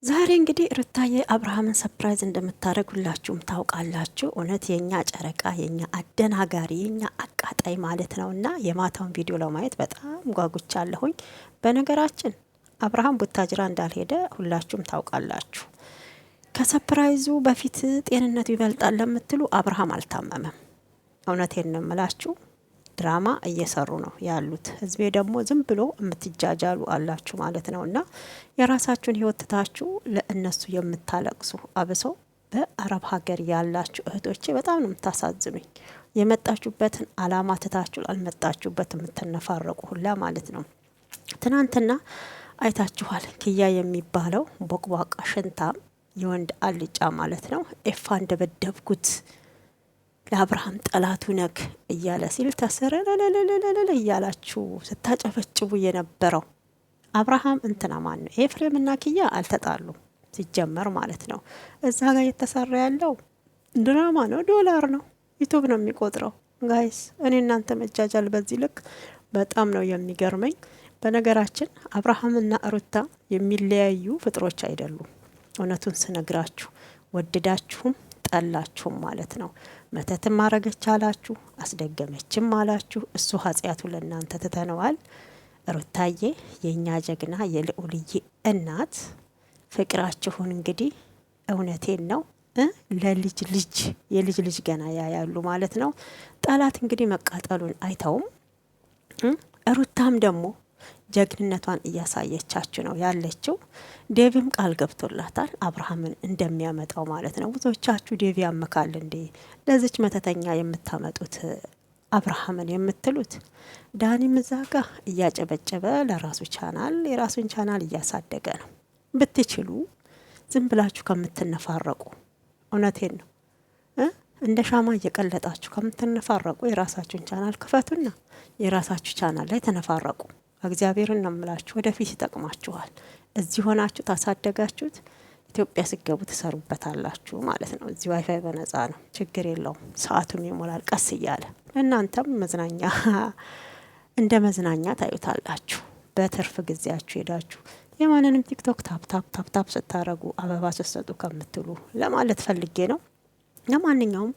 ዛሬ እንግዲህ ሩታዬ አብርሃምን ሰፕራይዝ እንደምታደርግ ሁላችሁም ታውቃላችሁ። እውነት የኛ ጨረቃ፣ የኛ አደናጋሪ፣ የኛ አቃጣይ ማለት ነውና የማታውን ቪዲዮ ለማየት በጣም ጓጉቻለሁኝ። በነገራችን አብርሃም ቡታጅራ እንዳልሄደ ሁላችሁም ታውቃላችሁ። ከሰፕራይዙ በፊት ጤንነቱ ይበልጣል ለምትሉ አብርሃም አልታመመም። እውነቴን ነው የምላችሁ። ድራማ እየሰሩ ነው ያሉት። ህዝቤ ደግሞ ዝም ብሎ የምትጃጃሉ አላችሁ ማለት ነው። እና የራሳችሁን ህይወት ትታችሁ ለእነሱ የምታለቅሱ አብሶ በአረብ ሀገር ያላችሁ እህቶቼ በጣም ነው የምታሳዝኑኝ። የመጣችሁበትን አላማ ትታችሁ አልመጣችሁበት የምትነፋረቁ ሁላ ማለት ነው። ትናንትና አይታችኋል። ክያ የሚባለው ቦቅቧቃ ሽንታም የወንድ አልጫ ማለት ነው ኤፋ እንደበደብኩት ለአብርሃም ጠላቱ ነክ እያለ ሲል ተሰረለለለለለ እያላችሁ ስታጨፈጭቡ የነበረው አብርሃም እንትና ማን ነው? ኤፍሬም እና ኪያ አልተጣሉም ሲጀመር ማለት ነው። እዛ ጋር እየተሰራ ያለው ድራማ ነው፣ ዶላር ነው፣ ዩቱብ ነው የሚቆጥረው። ጋይስ እኔ እናንተ መጃጃል በዚህ ልክ በጣም ነው የሚገርመኝ። በነገራችን አብርሃምና ሩታ የሚለያዩ ፍጥሮች አይደሉም። እውነቱን ስነግራችሁ ወደዳችሁም ጠላችሁም ማለት ነው። መተትም ማረገች አላችሁ፣ አስደገመችም አላችሁ፣ እሱ ኃጢአቱ ለእናንተ ትተነዋል። ሩታዬ የእኛ ጀግና የልዑልዬ እናት ፍቅራችሁን እንግዲህ እውነቴን ነው ለልጅ ልጅ የልጅ ልጅ ገና ያያሉ ማለት ነው። ጠላት እንግዲህ መቃጠሉን አይተውም። ሩታም ደግሞ ጀግንነቷን እያሳየቻችሁ ነው ያለችው። ዴቪም ቃል ገብቶላታል አብርሃምን እንደሚያመጣው ማለት ነው። ብዙዎቻችሁ ዴቪ ያመካል እንዴ ለዚች መተተኛ የምታመጡት አብርሃምን የምትሉት፣ ዳኒም እዛ ጋ እያጨበጨበ ለራሱ ቻናል የራሱን ቻናል እያሳደገ ነው። ብትችሉ ዝም ብላችሁ ከምትነፋረቁ፣ እውነቴን ነው እንደ ሻማ እየቀለጣችሁ ከምትነፋረቁ የራሳችሁን ቻናል ክፈቱና የራሳችሁ ቻናል ላይ ተነፋረቁ። እግዚአብሔርን ነው የምላችሁ፣ ወደፊት ይጠቅማችኋል። እዚህ ሆናችሁ ታሳደጋችሁት ኢትዮጵያ ስገቡ ትሰሩበታላችሁ ማለት ነው። እዚህ ዋይፋይ በነጻ ነው፣ ችግር የለውም። ሰዓቱም ይሞላል ቀስ እያለ። እናንተም መዝናኛ እንደ መዝናኛ ታዩታላችሁ። በትርፍ ጊዜያችሁ ሄዳችሁ የማንንም ቲክቶክ ታፕ ስታረጉ አበባ ስትሰጡ ከምትሉ ለማለት ፈልጌ ነው። ለማንኛውም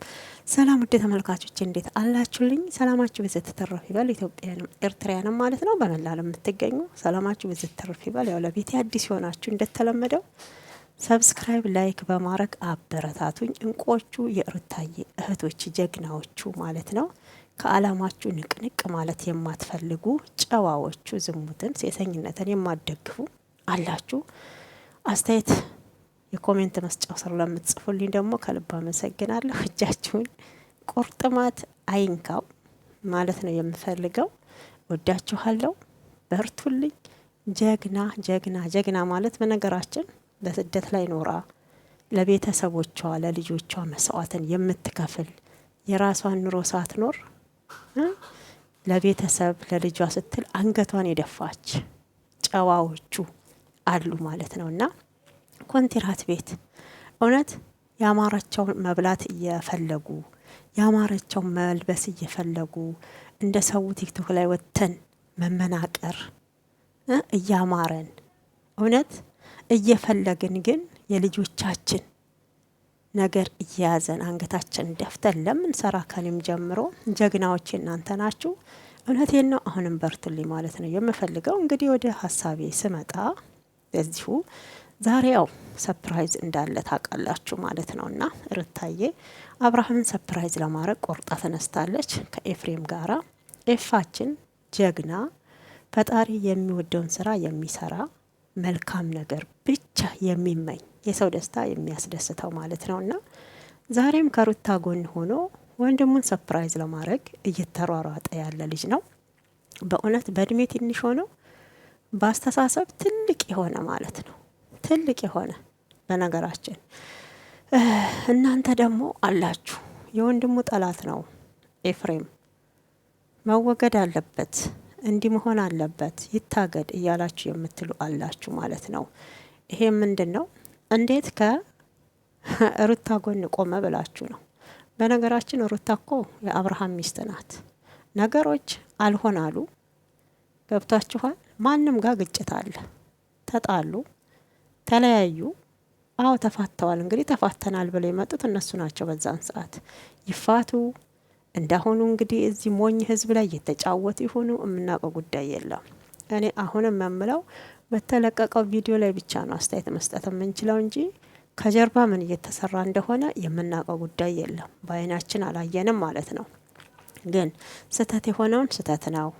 ሰላም ውድ ተመልካቾች እንዴት አላችሁልኝ? ሰላማችሁ ብዝት ተረፍ ይበል። ኢትዮጵያንም ኤርትራያንም ማለት ነው በመላ ለምትገኙ ሰላማችሁ ብዝት ተረፍ ይበል። ያው ለቤቴ አዲስ የሆናችሁ እንደተለመደው ሰብስክራይብ፣ ላይክ በማድረግ አበረታቱኝ። እንቆቹ የሩታዬ እህቶች ጀግናዎቹ ማለት ነው። ከአላማችሁ ንቅንቅ ማለት የማትፈልጉ ጨዋዎቹ፣ ዝሙትን ሴሰኝነትን የማትደግፉ አላችሁ። አስተያየት የኮሜንት መስጫው ስር ለምትጽፉልኝ ደግሞ ከልብ አመሰግናለሁ። እጃችሁን ቁርጥማት አይንካው ማለት ነው የምፈልገው። ወዳችኋለሁ፣ በርቱልኝ። ጀግና ጀግና ጀግና ማለት በነገራችን በስደት ላይ ኖራ ለቤተሰቦቿ ለልጆቿ መስዋዕትን የምትከፍል የራሷን ኑሮ ሳትኖር ለቤተሰብ ለልጇ ስትል አንገቷን የደፋች ጨዋዎቹ አሉ ማለት ነውና ኮንትራት ቤት እውነት ያማራቸውን መብላት እየፈለጉ ያማራቸውን መልበስ እየፈለጉ እንደ ሰው ቲክቶክ ላይ ወጥተን መመናቀር እያማረን እውነት እየፈለግን ግን የልጆቻችን ነገር እየያዘን አንገታችን ደፍተን ለምን ሰራ ከኔም ጀምሮ ጀግናዎች እናንተ ናችሁ። እውነቴን ነው። አሁንም በርቱልኝ ማለት ነው የምፈልገው። እንግዲህ ወደ ሀሳቤ ስመጣ በዚሁ ዛሬ ያው ሰፕራይዝ እንዳለ ታውቃላችሁ ማለት ነውና ሩታዬ አብርሃምን ሰፕራይዝ ለማድረግ ቆርጣ ተነስታለች ከኤፍሬም ጋራ። ኤፋችን ጀግና፣ ፈጣሪ የሚወደውን ስራ የሚሰራ መልካም ነገር ብቻ የሚመኝ የሰው ደስታ የሚያስደስተው ማለት ነውና ዛሬም ከሩታ ጎን ሆኖ ወንድሙን ሰፕራይዝ ለማድረግ እየተሯሯጠ ያለ ልጅ ነው። በእውነት በእድሜ ትንሽ ሆኖ በአስተሳሰብ ትልቅ የሆነ ማለት ነው ትልቅ የሆነ በነገራችን እናንተ ደግሞ አላችሁ የወንድሙ ጠላት ነው ኤፍሬም፣ መወገድ አለበት፣ እንዲህ መሆን አለበት፣ ይታገድ እያላችሁ የምትሉ አላችሁ ማለት ነው። ይሄ ምንድን ነው? እንዴት ከሩታ ጎን ቆመ ብላችሁ ነው። በነገራችን ሩታ እኮ የአብርሃም ሚስት ናት። ነገሮች አልሆን አሉ፣ ገብቷችኋል? ማንም ጋር ግጭት አለ፣ ተጣሉ ተለያዩ። አዎ ተፋተዋል። እንግዲህ ተፋተናል ብለው የመጡት እነሱ ናቸው። በዛን ሰዓት ይፋቱ እንዳሁኑ እንግዲህ እዚህ ሞኝ ህዝብ ላይ እየተጫወቱ ይሆኑ የምናውቀው ጉዳይ የለም። እኔ አሁንም የምለው በተለቀቀው ቪዲዮ ላይ ብቻ ነው አስተያየት መስጠት የምንችለው እንጂ ከጀርባ ምን እየተሰራ እንደሆነ የምናውቀው ጉዳይ የለም። በአይናችን አላየንም ማለት ነው። ግን ስህተት የሆነውን ስህተት ነው፣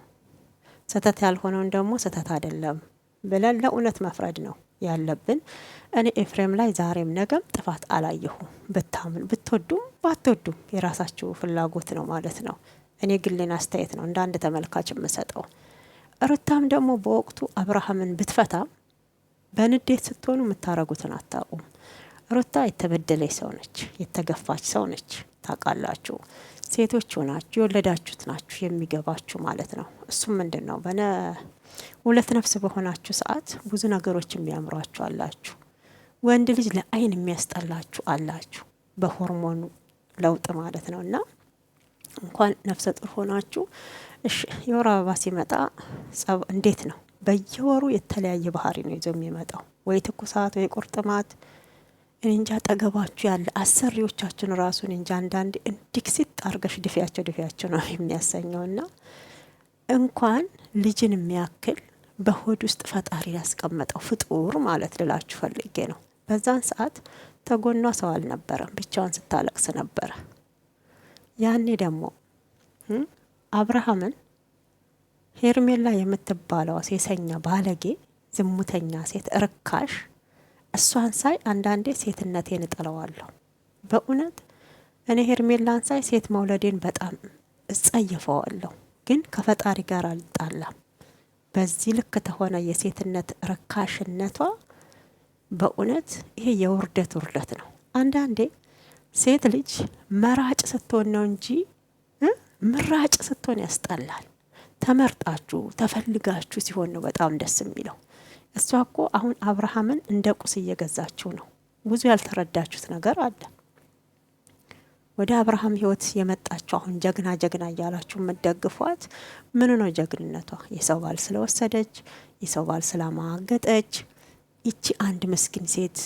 ስህተት ያልሆነውን ደግሞ ስህተት አይደለም ብለን ለእውነት መፍረድ ነው ያለብን። እኔ ኤፍሬም ላይ ዛሬም ነገም ጥፋት አላየሁም። ብታምን ብትወዱም ባትወዱም የራሳችሁ ፍላጎት ነው ማለት ነው። እኔ ግሌን አስተያየት ነው እንደ አንድ ተመልካች የምሰጠው። ሩታም ደግሞ በወቅቱ አብርሃምን ብትፈታም በንዴት ስትሆኑ የምታረጉትን አታውቁም። ሩታ የተበደለች ሰው ነች፣ የተገፋች ሰው ነች። ታውቃላችሁ፣ ሴቶች ሆናችሁ የወለዳችሁት ናችሁ የሚገባችሁ ማለት ነው። እሱም ምንድን ነው ሁለት ነፍስ በሆናችሁ ሰዓት ብዙ ነገሮች የሚያምሯችሁ አላችሁ። ወንድ ልጅ ለአይን የሚያስጠላችሁ አላችሁ፣ በሆርሞኑ ለውጥ ማለት ነው። እና እንኳን ነፍሰ ጡር ሆናችሁ እሺ፣ የወር አበባ ሲመጣ እንዴት ነው? በየወሩ የተለያየ ባህሪ ነው ይዞ የሚመጣው። ወይ ትኩሳት፣ ወይ ቁርጥማት፣ እንጃ ጠገባችሁ ያለ አሰሪዎቻችን ራሱን እንጃ አንዳንዴ እንዲክሲት አርገሽ ድፊያቸው ነው የሚያሰኘው። እና እንኳን ልጅን የሚያክል በሆድ ውስጥ ፈጣሪ ያስቀመጠው ፍጡር ማለት ልላችሁ ፈልጌ ነው። በዛን ሰዓት ተጎኗ ሰው አልነበረም፣ ብቻዋን ስታለቅስ ነበረ። ያኔ ደግሞ አብርሃምን ሄርሜላ የምትባለው ሴሰኛ ባለጌ ዝሙተኛ ሴት ርካሽ፣ እሷን ሳይ አንዳንዴ ሴትነቴን እጥለዋለሁ። በእውነት እኔ ሄርሜላን ሳይ ሴት መውለዴን በጣም እጸየፈዋለሁ። ግን ከፈጣሪ ጋር አልጣላም። በዚህ ልክ ተሆነ የሴትነት ርካሽነቷ በእውነት ይሄ የውርደት ውርደት ነው። አንዳንዴ ሴት ልጅ መራጭ ስትሆን ነው እንጂ ምራጭ ስትሆን ያስጠላል። ተመርጣችሁ ተፈልጋችሁ ሲሆን ነው በጣም ደስ የሚለው። እሷ እኮ አሁን አብርሃምን እንደ ቁስ እየገዛችው ነው። ብዙ ያልተረዳችሁት ነገር አለ። ወደ አብርሃም ህይወት የመጣችሁ አሁን ጀግና ጀግና እያላችሁ የምትደግፏት ምን ነው ጀግንነቷ? የሰው ባል ስለወሰደች፣ የሰው ባል ስላማገጠች። ይቺ አንድ ምስኪን ሴት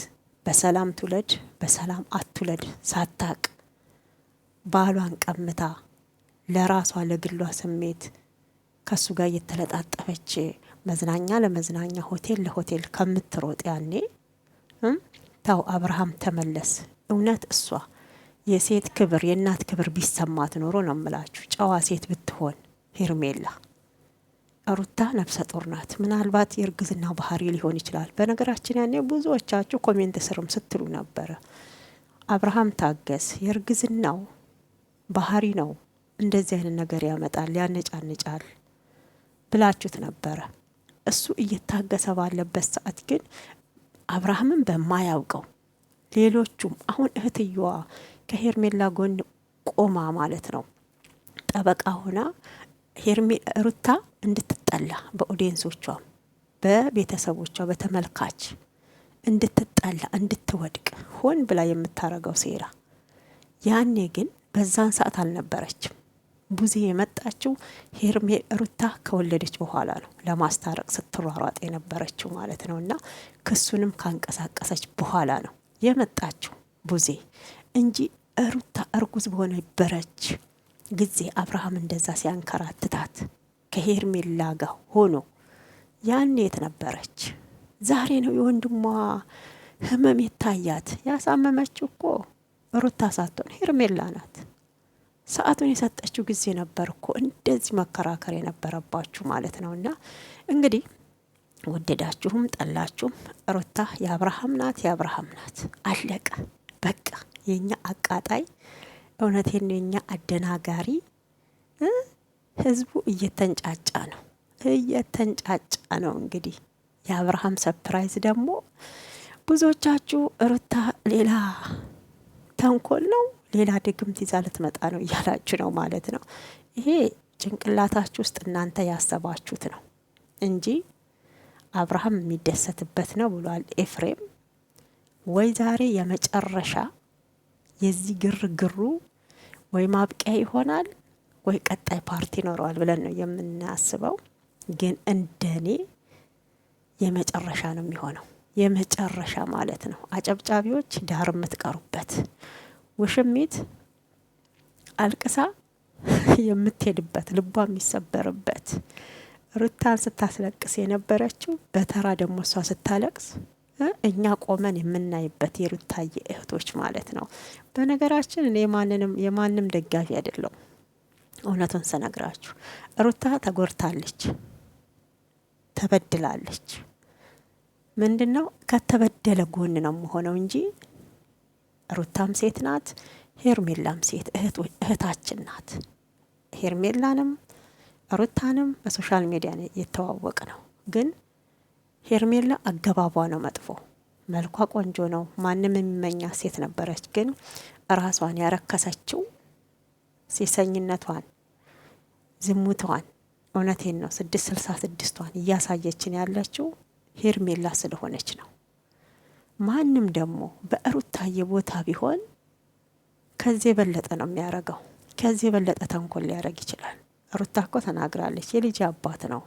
በሰላም ትውለድ በሰላም አትውለድ ሳታቅ ባሏን ቀምታ ለራሷ ለግሏ ስሜት ከሱ ጋር እየተለጣጠፈች መዝናኛ ለመዝናኛ ሆቴል ለሆቴል ከምትሮጥ ያኔ ታው አብርሃም ተመለስ። እውነት እሷ የሴት ክብር የእናት ክብር ቢሰማት ኖሮ ነው የምላችሁ ጨዋ ሴት ብትሆን ሄርሜላ። ሩታ ነፍሰ ጡር ናት። ምናልባት የእርግዝናው ባህሪ ሊሆን ይችላል። በነገራችን ያኔ ብዙዎቻችሁ ኮሜንት ስርም ስትሉ ነበረ አብርሃም ታገስ፣ የእርግዝናው ባህሪ ነው እንደዚህ አይነት ነገር ያመጣል ያነጫንጫል ብላችሁት ነበረ። እሱ እየታገሰ ባለበት ሰዓት ግን አብርሃምን በማያውቀው ሌሎቹም አሁን እህትየዋ ከሄርሜላ ጎን ቆማ ማለት ነው ጠበቃ ሆና ሩታ እንድትጠላ በኦዲየንሶቿም በቤተሰቦቿ በተመልካች እንድትጠላ እንድትወድቅ ሆን ብላ የምታረገው ሴራ። ያኔ ግን በዛን ሰዓት አልነበረችም። ቡዜ የመጣችው ሩታ ከወለደች በኋላ ነው ለማስታረቅ ስትሯሯጥ የነበረችው ማለት ነው። እና ክሱንም ካንቀሳቀሰች በኋላ ነው የመጣችው ቡዜ እንጂ ሩታ እርጉዝ በሆነ በረች ጊዜ አብርሃም እንደዛ ሲያንከራትታት ከሄርሜላ ጋር ሆኖ ያኔ የት ነበረች? ዛሬ ነው የወንድሟ ህመም የታያት። ያሳመመችው እኮ ሩታ ሳትሆን ሄርሜላ ናት። ሰዓቱን የሰጠችው ጊዜ ነበር እኮ እንደዚህ መከራከር የነበረባችሁ ማለት ነው። እና እንግዲህ ወደዳችሁም ጠላችሁም ሩታ የአብርሃም ናት፣ የአብርሃም ናት። አለቀ በቃ። የኛ አቃጣይ እውነቴን ነው፣ የኛ አደናጋሪ ህዝቡ እየተንጫጫ ነው እየተንጫጫ ነው። እንግዲህ የአብርሃም ሰፕራይዝ ደግሞ ብዙዎቻችሁ ሩታ ሌላ ተንኮል ነው ሌላ ድግምት ይዛ ልትመጣ ነው እያላችሁ ነው ማለት ነው። ይሄ ጭንቅላታችሁ ውስጥ እናንተ ያሰባችሁት ነው እንጂ አብርሃም የሚደሰትበት ነው ብሏል ኤፍሬም። ወይ ዛሬ የመጨረሻ የዚህ ግርግሩ ወይ ማብቂያ ይሆናል ወይ ቀጣይ ፓርቲ ይኖረዋል ብለን ነው የምናስበው። ግን እንደኔ የመጨረሻ ነው የሚሆነው። የመጨረሻ ማለት ነው። አጨብጫቢዎች ዳር የምትቀሩበት፣ ውሽሚት አልቅሳ የምትሄድበት፣ ልቧ የሚሰበርበት፣ ሩታን ስታስለቅስ የነበረችው በተራ ደግሞ እሷ ስታለቅስ እኛ ቆመን የምናይበት የሩታዬ እህቶች ማለት ነው። በነገራችን እኔ የማንም ደጋፊ አይደለሁም። እውነቱን ስነግራችሁ ሩታ ተጎድታለች፣ ተበድላለች። ምንድነው ከተበደለ ጎን ነው የምሆነው እንጂ ሩታም ሴት ናት፣ ሄርሜላም ሴት እህታችን ናት። ሄርሜላንም ሩታንም በሶሻል ሚዲያ የተዋወቅ ነው። ግን ሄርሜላ አገባቧ ነው መጥፎ። መልኳ ቆንጆ ነው፣ ማንም የሚመኛ ሴት ነበረች። ግን ራሷን ያረከሰችው ሴሰኝነቷን፣ ዝሙቷን፣ እውነቴን ነው 666ቷን እያሳየችን ያለችው ሄርሜላ ስለሆነች ነው። ማንም ደግሞ በሩታዬ ቦታ ቢሆን ከዚህ የበለጠ ነው የሚያረገው። ከዚህ የበለጠ ተንኮል ሊያረግ ይችላል። ሩታ እኮ ተናግራለች። የልጅ አባት ነው።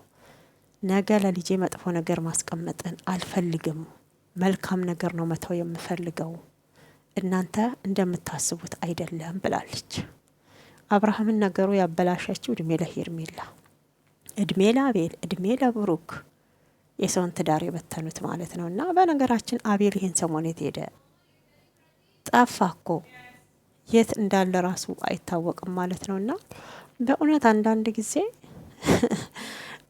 ነገ ለልጄ መጥፎ ነገር ማስቀመጥን አልፈልግም፣ መልካም ነገር ነው መተው የምፈልገው፣ እናንተ እንደምታስቡት አይደለም ብላለች። አብርሃምን ነገሩ ያበላሸችው እድሜ ለሄርሜላ፣ እድሜ ለአቤል፣ እድሜ ለብሩክ የሰውን ትዳር የበተኑት ማለት ነው። እና በነገራችን አቤል ይህን ሰሞን የት ሄደ? ጠፋ እኮ የት እንዳለ ራሱ አይታወቅም ማለት ነው። እና በእውነት አንዳንድ ጊዜ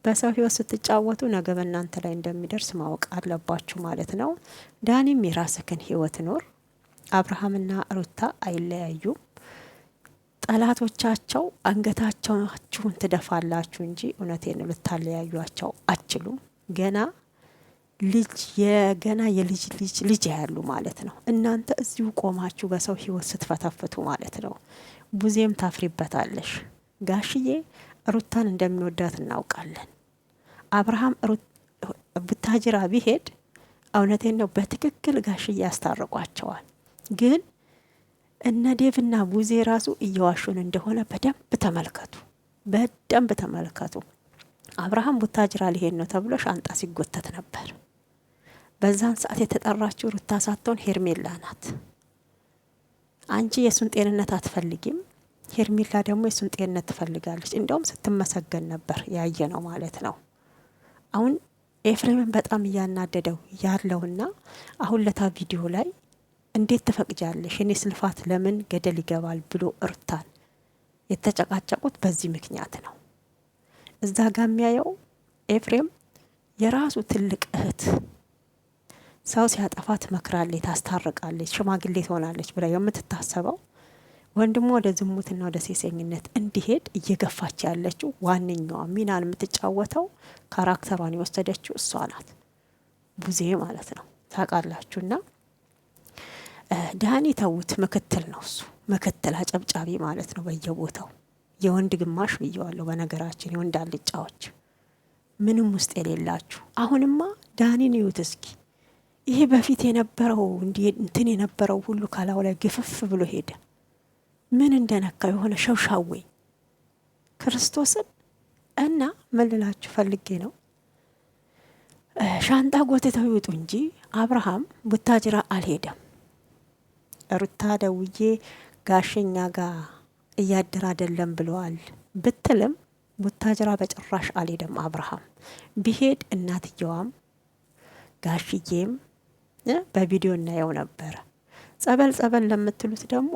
በሰው ህይወት ስትጫወቱ ነገ በእናንተ ላይ እንደሚደርስ ማወቅ አለባችሁ ማለት ነው። ዳኒም የራስህን ህይወት ኖር። አብርሃምና ሩታ አይለያዩም። ጠላቶቻቸው አንገታቸውን ትደፋላችሁ እንጂ እውነቴን ልታለያዩቸው አትችሉም። ገና የልጅ ልጅ ያሉ ማለት ነው። እናንተ እዚሁ ቆማችሁ በሰው ህይወት ስትፈተፍቱ ማለት ነው። ቡዜም ታፍሪበታለሽ። ጋሽዬ ሩታን እንደሚወዳት እናውቃለን። አብርሃም ቡታጅራ ቢሄድ እውነቴን ነው በትክክል ጋሽዬ ያስታርቋቸዋል። ግን እነ ዴቭና ቡዜ ራሱ እየዋሹን እንደሆነ በደንብ ተመልከቱ፣ በደንብ ተመልከቱ። አብርሃም ቡታጅራ ሊሄድ ነው ተብሎ ሻንጣ ሲጎተት ነበር። በዛን ሰዓት የተጠራችው ሩታ ሳትሆን ሄርሜላ ናት። አንቺ የሱን ጤንነት አትፈልጊም፣ ሄርሜላ ደግሞ የሱን ጤንነት ትፈልጋለች። እንደውም ስትመሰገን ነበር ያየ ነው ማለት ነው። አሁን ኤፍሬምን በጣም እያናደደው ያለውና አሁን ለታ ቪዲዮ ላይ እንዴት ትፈቅጃለሽ? እኔ ስልፋት ለምን ገደል ይገባል ብሎ ሩታን የተጨቃጨቁት በዚህ ምክንያት ነው። እዛ ጋር የሚያየው ኤፍሬም የራሱ ትልቅ እህት ሰው ሲያጠፋ ትመክራለች፣ ታስታርቃለች፣ ሽማግሌ ትሆናለች ብላ የምትታሰበው ወንድሞ ወደ ዝሙትና ወደ ሴሰኝነት እንዲሄድ እየገፋች ያለችው ዋነኛዋ ሚናን የምትጫወተው ካራክተሯን የወሰደችው እሷ ናት፣ ቡዜ ማለት ነው። ታውቃላችሁና ዳኒ ተውት፣ ምክትል ነው እሱ፣ ምክትል አጨብጫቢ ማለት ነው በየቦታው የወንድ ግማሽ ብየዋለሁ። በነገራችን የወንድ አልጫዎች ምንም ውስጥ የሌላችሁ። አሁንማ ዳኒን ይዩት እስኪ። ይሄ በፊት የነበረው እንትን የነበረው ሁሉ ካላው ላይ ግፍፍ ብሎ ሄደ። ምን እንደነካ የሆነ ሸውሻዌ ክርስቶስን እና መልላችሁ ፈልጌ ነው። ሻንጣ ጎትተው ይውጡ እንጂ አብርሃም ቡታጅራ አልሄደም። ሩታ ደውዬ ጋሸኛ ጋር እያደር አይደለም ብለዋል ብትልም ቡታጅራ በጭራሽ አልሄደም። አብርሃም ቢሄድ እናትየዋም ጋሽዬም በቪዲዮ እናየው ነበረ። ጸበል ለምትሉት ደግሞ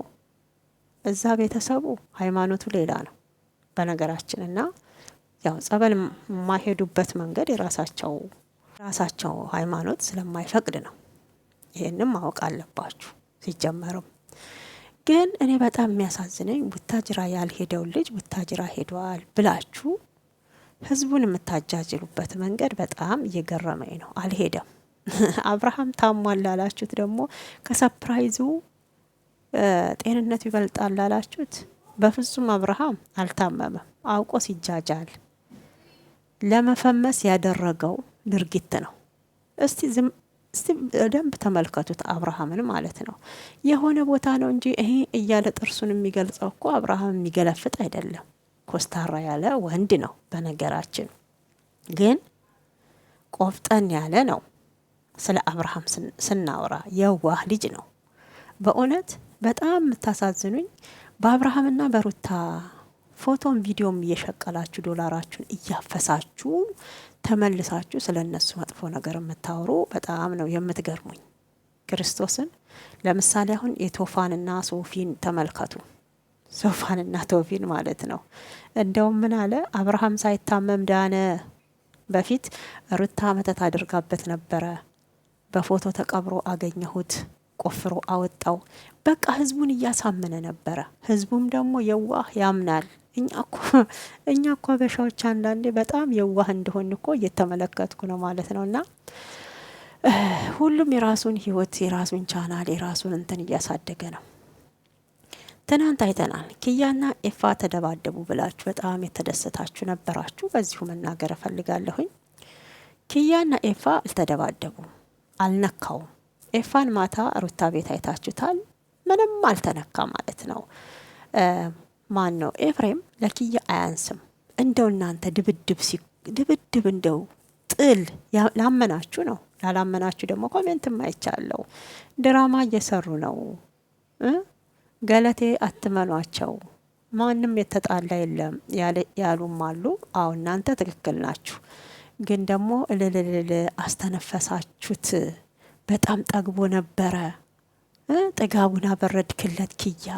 እዛ ቤተሰቡ ሃይማኖቱ ሌላ ነው በነገራችን። እና ያው ጸበል የማይሄዱበት መንገድ የራሳቸው ሃይማኖት ስለማይፈቅድ ነው። ይሄንም ማወቅ አለባችሁ። ሲጀመርም ግን እኔ በጣም የሚያሳዝነኝ ቡታጅራ ያልሄደው ልጅ ቡታጅራ ሄዷል ብላችሁ ህዝቡን የምታጃጅሉበት መንገድ በጣም እየገረመኝ ነው። አልሄደም። አብርሃም ታሟል ላላችሁት ደግሞ ከሰፕራይዙ ጤንነቱ ይበልጣል ላላችሁት በፍጹም አብርሃም አልታመመም። አውቆ ሲጃጃል ለመፈመስ ያደረገው ድርጊት ነው። እስቲ ደንብ ተመልከቱት አብርሃምን ማለት ነው። የሆነ ቦታ ነው እንጂ ይሄ እያለ ጥርሱን የሚገልጸው እኮ አብርሃም የሚገለፍጥ አይደለም። ኮስታራ ያለ ወንድ ነው። በነገራችን ግን ቆፍጠን ያለ ነው። ስለ አብርሃም ስናወራ የዋህ ልጅ ነው። በእውነት በጣም የምታሳዝኑኝ በአብርሃምና በሩታ ፎቶም ቪዲዮም እየሸቀላችሁ ዶላራችሁን እያፈሳችሁ ተመልሳችሁ ስለ እነሱ መጥፎ ነገር የምታወሩ በጣም ነው የምትገርሙኝ። ክርስቶስን ለምሳሌ አሁን የቶፋንና ሶፊን ተመልከቱ። ሶፋንና ቶፊን ማለት ነው። እንደውም ምን አለ አብርሃም ሳይታመም ዳነ። በፊት ሩታ መተት አድርጋበት ነበረ። በፎቶ ተቀብሮ አገኘሁት፣ ቆፍሮ አወጣው። በቃ ህዝቡን እያሳመነ ነበረ። ህዝቡም ደግሞ የዋህ ያምናል። እኛ እኮ በሻዎች አንዳንዴ በጣም የዋህ እንደሆን እኮ እየተመለከትኩ ነው ማለት ነው። እና ሁሉም የራሱን ህይወት የራሱን ቻናል የራሱን እንትን እያሳደገ ነው። ትናንት አይተናል። ኪያና ኤፋ ተደባደቡ ብላችሁ በጣም የተደሰታችሁ ነበራችሁ። በዚሁ መናገር እፈልጋለሁኝ። ኪያና ኤፋ አልተደባደቡም፣ አልነካውም። ኤፋን ማታ ሩታ ቤት አይታችሁታል። ምንም አልተነካ ማለት ነው። ማን ነው ኤፍሬም ለኪያ አያንስም። እንደው እናንተ ድብድብ እንደው ጥል ላመናችሁ ነው። ላላመናችሁ ደግሞ ኮሜንትም አይቻለሁ። ድራማ እየሰሩ ነው። ገለቴ አትመኗቸው፣ ማንም የተጣላ የለም ያሉም አሉ። አዎ እናንተ ትክክል ናችሁ። ግን ደግሞ እልልልል አስተነፈሳችሁት። በጣም ጠግቦ ነበረ። ጥጋቡን አበረድክለት ኪያ፣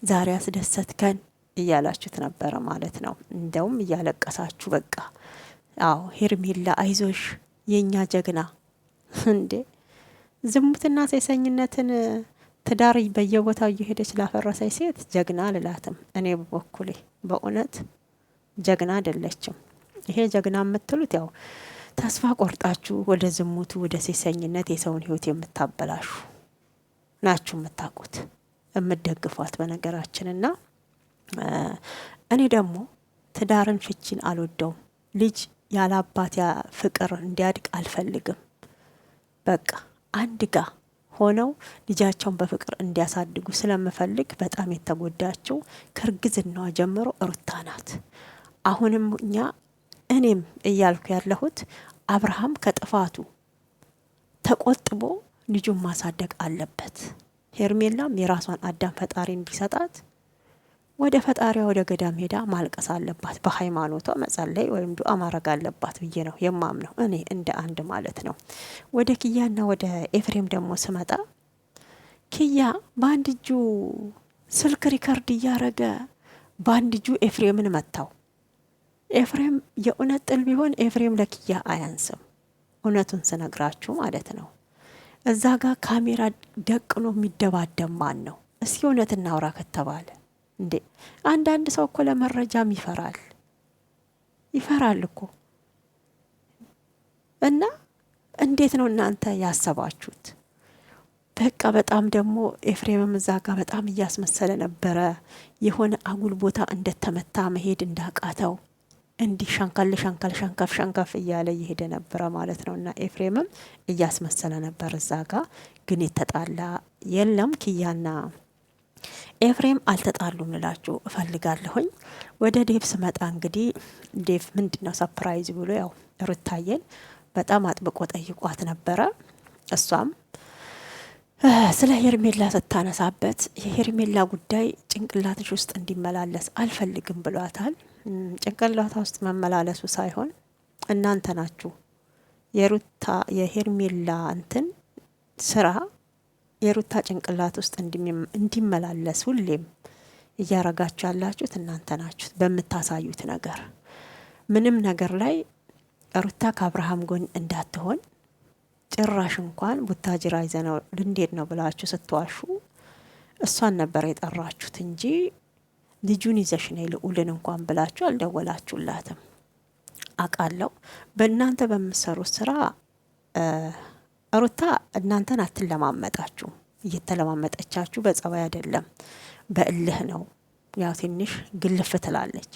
ዛሬ አስደሰትከን እያላችሁት ነበረ ማለት ነው። እንደውም እያለቀሳችሁ በቃ አዎ ሄርሜላ አይዞሽ የኛ ጀግና። እንዴ ዝሙትና ሴሰኝነትን ትዳር በየቦታው እየሄደች ላፈረሰች ሴት ጀግና ልላትም እኔ በበኩሌ በእውነት ጀግና አይደለችም። ይሄ ጀግና የምትሉት ያው ተስፋ ቆርጣችሁ ወደ ዝሙቱ ወደ ሴሰኝነት የሰውን ህይወት የምታበላሹ ናችሁ የምታውቁት የምትደግፏት በነገራችንና እኔ ደግሞ ትዳርን ፍቺን አልወደውም። ልጅ ያለ አባት ፍቅር እንዲያድግ አልፈልግም። በቃ አንድ ጋ ሆነው ልጃቸውን በፍቅር እንዲያሳድጉ ስለምፈልግ በጣም የተጎዳቸው ከእርግዝናዋ ጀምሮ ሩታ ናት። አሁንም እኔም እያልኩ ያለሁት አብርሃም ከጥፋቱ ተቆጥቦ ልጁን ማሳደግ አለበት። ሄርሜላም የራሷን አዳም ፈጣሪ እንዲሰጣት ወደ ፈጣሪዋ ወደ ገዳም ሄዳ ማልቀስ አለባት። በሃይማኖቷ መጸለይ ወይም ዱአ ማድረግ አለባት ብዬ ነው የማምነው እኔ እንደ አንድ ማለት ነው። ወደ ኪያና ወደ ኤፍሬም ደግሞ ስመጣ ኪያ በአንድ እጁ ስልክ ሪከርድ እያረገ በአንድ እጁ ኤፍሬምን መታው። ኤፍሬም የእውነት ጥል ቢሆን ኤፍሬም ለኪያ አያንስም። እውነቱን ስነግራችሁ ማለት ነው። እዛ ጋር ካሜራ ደቅኖ የሚደባደብ ማን ነው? እስኪ እውነት እናውራ ከተባለ እንዴ አንዳንድ ሰው እኮ ለመረጃም ይፈራል እኮ። እና እንዴት ነው እናንተ ያሰባችሁት? በቃ በጣም ደግሞ ኤፍሬምም እዛ ጋር በጣም እያስመሰለ ነበረ። የሆነ አጉል ቦታ እንደተመታ መሄድ እንዳቃተው እንዲህ ሸንከፍ እያለ እየሄደ ነበረ ማለት ነው። እና ኤፍሬምም እያስመሰለ ነበር እዛ ጋር። ግን የተጣላ የለም። ኪያና ኤፍሬም አልተጣሉም ልላችሁ እፈልጋለሁኝ። ወደ ዴቭ ስመጣ እንግዲህ ዴቭ ምንድነው ሰፕራይዝ ብሎ ያው ሩታየን በጣም አጥብቆ ጠይቋት ነበረ። እሷም ስለ ሄርሜላ ስታነሳበት የሄርሜላ ጉዳይ ጭንቅላትሽ ውስጥ እንዲመላለስ አልፈልግም ብሏታል። ጭንቅላታ ውስጥ መመላለሱ ሳይሆን እናንተ ናችሁ የሄርሜላ እንትን ስራ የሩታ ጭንቅላት ውስጥ እንዲመላለስ ሁሌም እያረጋችሁ ያላችሁት እናንተ ናችሁት። በምታሳዩት ነገር ምንም ነገር ላይ ሩታ ከአብርሃም ጎን እንዳትሆን ጭራሽ እንኳን ቡታጅራ ይዘነው ልንዴድ ነው ብላችሁ ስትዋሹ እሷን ነበር የጠራችሁት እንጂ ልጁን ይዘሽ ነይ ልዑልን እንኳን ብላችሁ አልደወላችሁላትም። አውቃለሁ በእናንተ በምትሰሩት ስራ ሩታ እናንተን አትለማመጣችሁ። እየተለማመጠቻችሁ በጸባይ አይደለም በእልህ ነው። ያው ትንሽ ግልፍ ትላለች።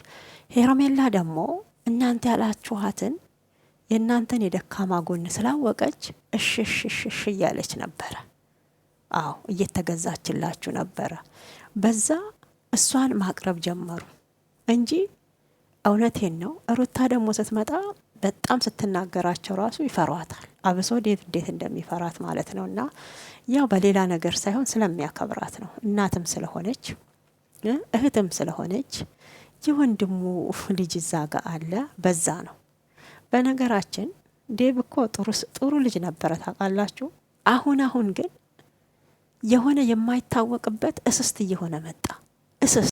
ሄርሜላ ደግሞ እናንተ ያላችኋትን የእናንተን የደካማ ጎን ስላወቀች እሽሽሽሽ እያለች ነበረ። አዎ እየተገዛችላችሁ ነበረ። በዛ እሷን ማቅረብ ጀመሩ እንጂ እውነቴን ነው። ሩታ ደግሞ ስትመጣ በጣም ስትናገራቸው ራሱ ይፈሯታል። አብሶ ዴቭ እንዴት እንደሚፈራት ማለት ነው። እና ያው በሌላ ነገር ሳይሆን ስለሚያከብራት ነው። እናትም ስለሆነች እህትም ስለሆነች የወንድሙ ልጅ እዛ ጋ አለ፣ በዛ ነው። በነገራችን ዴቭ እኮ ጥሩ ልጅ ነበረ ታውቃላችሁ። አሁን ግን የሆነ የማይታወቅበት እስስት እየሆነ መጣ። እስስት